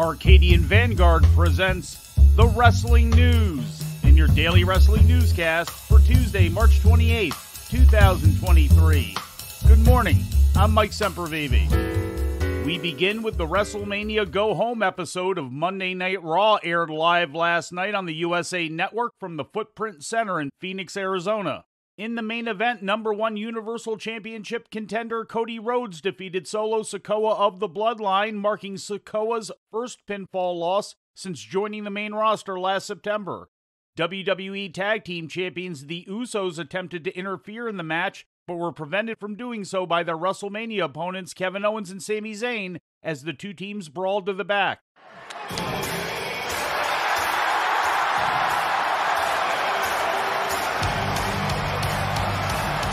Arcadian Vanguard presents The Wrestling News in your daily wrestling newscast for Tuesday, March 28th, 2023. Good morning, I'm Mike Sempervive. We begin with the WrestleMania Go Home episode of Monday Night Raw, aired live last night on the USA Network from the Footprint Center in Phoenix, Arizona. In the main event, number one Universal Championship contender Cody Rhodes defeated Solo Sikoa of the Bloodline, marking Sikoa's first pinfall loss since joining the main roster last September. WWE Tag Team Champions The Usos attempted to interfere in the match, but were prevented from doing so by their WrestleMania opponents Kevin Owens and Sami Zayn as the two teams brawled to the back.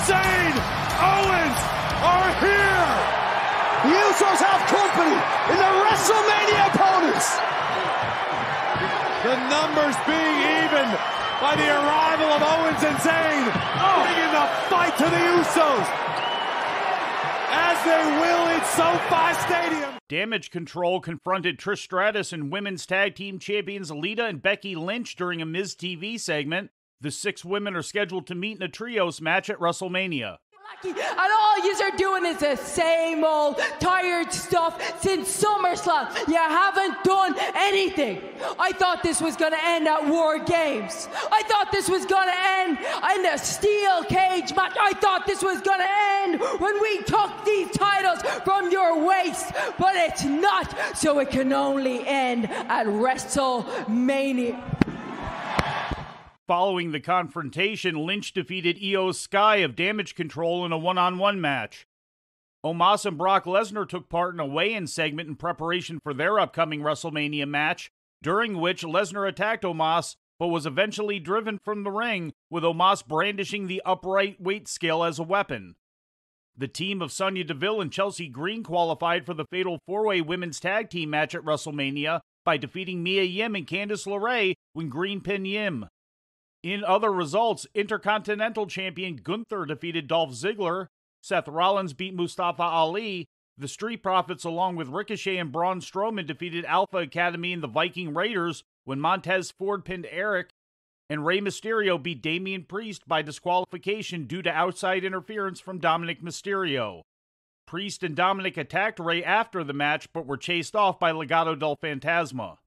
Zayn, Owens are here! The Usos have company in the WrestleMania opponents! The numbers being even by the arrival of Owens and Zayn, bringing the fight to the Usos, as they will in SoFi Stadium. Damage Control confronted Trish Stratus and Women's Tag Team Champions Lita and Becky Lynch during a Miz TV segment. The six women are scheduled to meet in a trios match at WrestleMania. And all yous are doing is the same old tired stuff since SummerSlam. You haven't done anything. I thought this was going to end at War Games. I thought this was going to end in the steel cage match. I thought this was going to end when we took these titles from your waist. But it's not, so it can only end at WrestleMania. Following the confrontation, Lynch defeated Io Sky of Damage Control in a one-on-one match. Omos and Brock Lesnar took part in a weigh-in segment in preparation for their upcoming WrestleMania match, during which Lesnar attacked Omos, but was eventually driven from the ring, with Omos brandishing the upright weight scale as a weapon. The team of Sonya Deville and Chelsea Green qualified for the Fatal 4-Way Women's Tag Team match at WrestleMania by defeating Mia Yim and Candice LeRae when Green pinned Yim. In other results, Intercontinental Champion Gunther defeated Dolph Ziggler, Seth Rollins beat Mustafa Ali, the Street Profits along with Ricochet and Braun Strowman defeated Alpha Academy and the Viking Raiders when Montez Ford pinned Eric, and Rey Mysterio beat Damian Priest by disqualification due to outside interference from Dominic Mysterio. Priest and Dominic attacked Rey after the match but were chased off by Legado del Fantasma.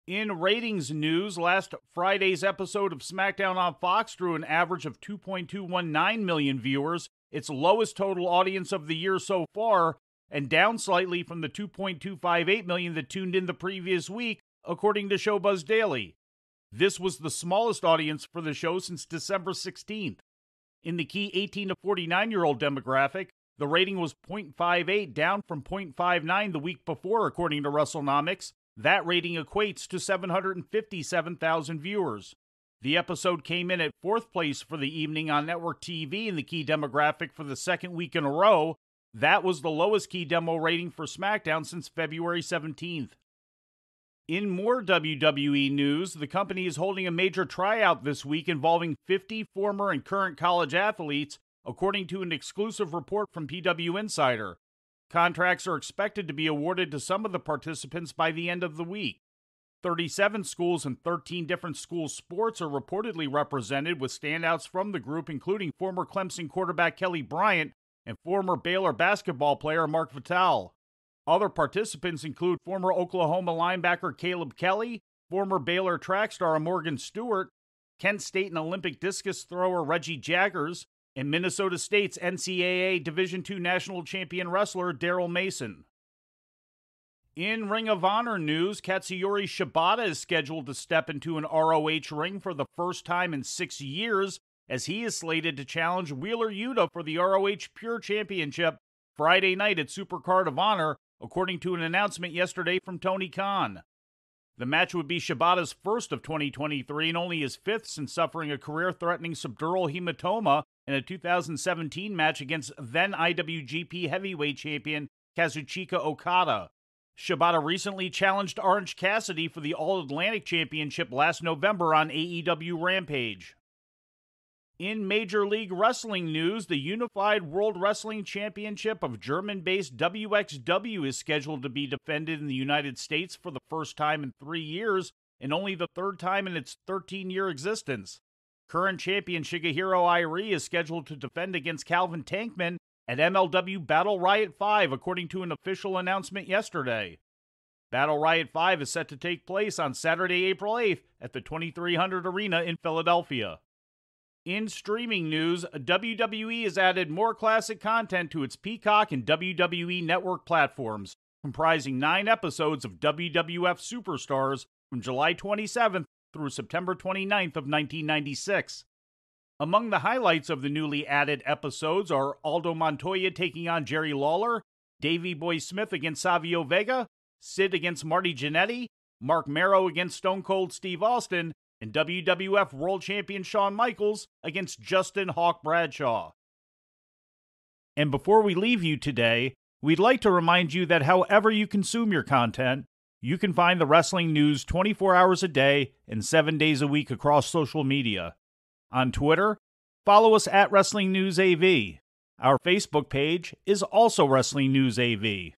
In ratings news, last Friday's episode of SmackDown on Fox drew an average of 2.219 million viewers, its lowest total audience of the year so far, and down slightly from the 2.258 million that tuned in the previous week, according to Showbuzz Daily. This was the smallest audience for the show since December 16th. In the key 18 to 49-year-old demographic, the rating was 0.58, down from 0.59 the week before, according to WrestleNomics. That rating equates to 757,000 viewers. The episode came in at fourth place for the evening on network TV in the key demographic for the second week in a row. That was the lowest key demo rating for SmackDown since February 17th. In more WWE news, the company is holding a major tryout this week involving 50 former and current college athletes, according to an exclusive report from PW Insider. Contracts are expected to be awarded to some of the participants by the end of the week. 37 schools and 13 different school sports are reportedly represented, with standouts from the group including former Clemson quarterback Kelly Bryant and former Baylor basketball player Mark Vitale. Other participants include former Oklahoma linebacker Caleb Kelly, former Baylor track star Morgan Stewart, Kent State and Olympic discus thrower Reggie Jaggers, and Minnesota State's NCAA Division II National Champion wrestler Daryl Mason. In Ring of Honor news, Katsuyori Shibata is scheduled to step into an ROH ring for the first time in 6 years, as he is slated to challenge Wheeler Yuta for the ROH Pure Championship Friday night at Supercard of Honor, according to an announcement yesterday from Tony Khan. The match would be Shibata's first of 2023 and only his fifth since suffering a career-threatening subdural hematoma in a 2017 match against then IWGP Heavyweight Champion Kazuchika Okada. Shibata recently challenged Orange Cassidy for the All-Atlantic Championship last November on AEW Rampage. In Major League Wrestling news, the Unified World Wrestling Championship of German-based WXW is scheduled to be defended in the United States for the first time in 3 years and only the third time in its 13-year existence. Current champion Shigehiro Irie is scheduled to defend against Calvin Tankman at MLW Battle Riot 5, according to an official announcement yesterday. Battle Riot 5 is set to take place on Saturday, April 8th at the 2300 Arena in Philadelphia. In streaming news, WWE has added more classic content to its Peacock and WWE Network platforms, comprising 9 episodes of WWF Superstars from July 27th through September 29th of 1996. Among the highlights of the newly added episodes are Aldo Montoya taking on Jerry Lawler, Davey Boy Smith against Savio Vega, Sid against Marty Jannetty, Mark Marrow against Stone Cold Steve Austin, and WWF World Champion Shawn Michaels against Justin Hawk Bradshaw. And before we leave you today, we'd like to remind you that however you consume your content, you can find the wrestling news 24 hours a day and 7 days a week across social media. On Twitter, follow us at Wrestling News AV. Our Facebook page is also Wrestling News AV.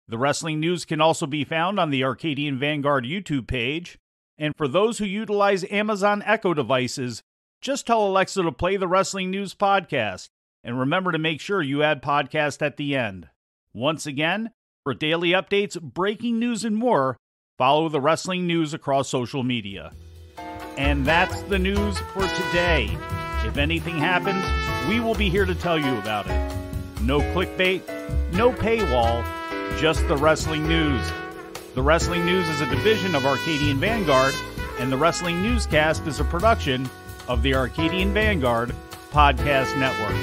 The Wrestling News can also be found on the Arcadian Vanguard YouTube page. And for those who utilize Amazon Echo devices, just tell Alexa to play the Wrestling News podcast. And remember to make sure you add podcast at the end. Once again, for daily updates, breaking news, and more, follow the Wrestling News across social media. And that's the news for today. If anything happens, we will be here to tell you about it. No clickbait, no paywall, just the Wrestling News. The Wrestling News is a division of Arcadian Vanguard, and the Wrestling Newscast is a production of the Arcadian Vanguard Podcast Network.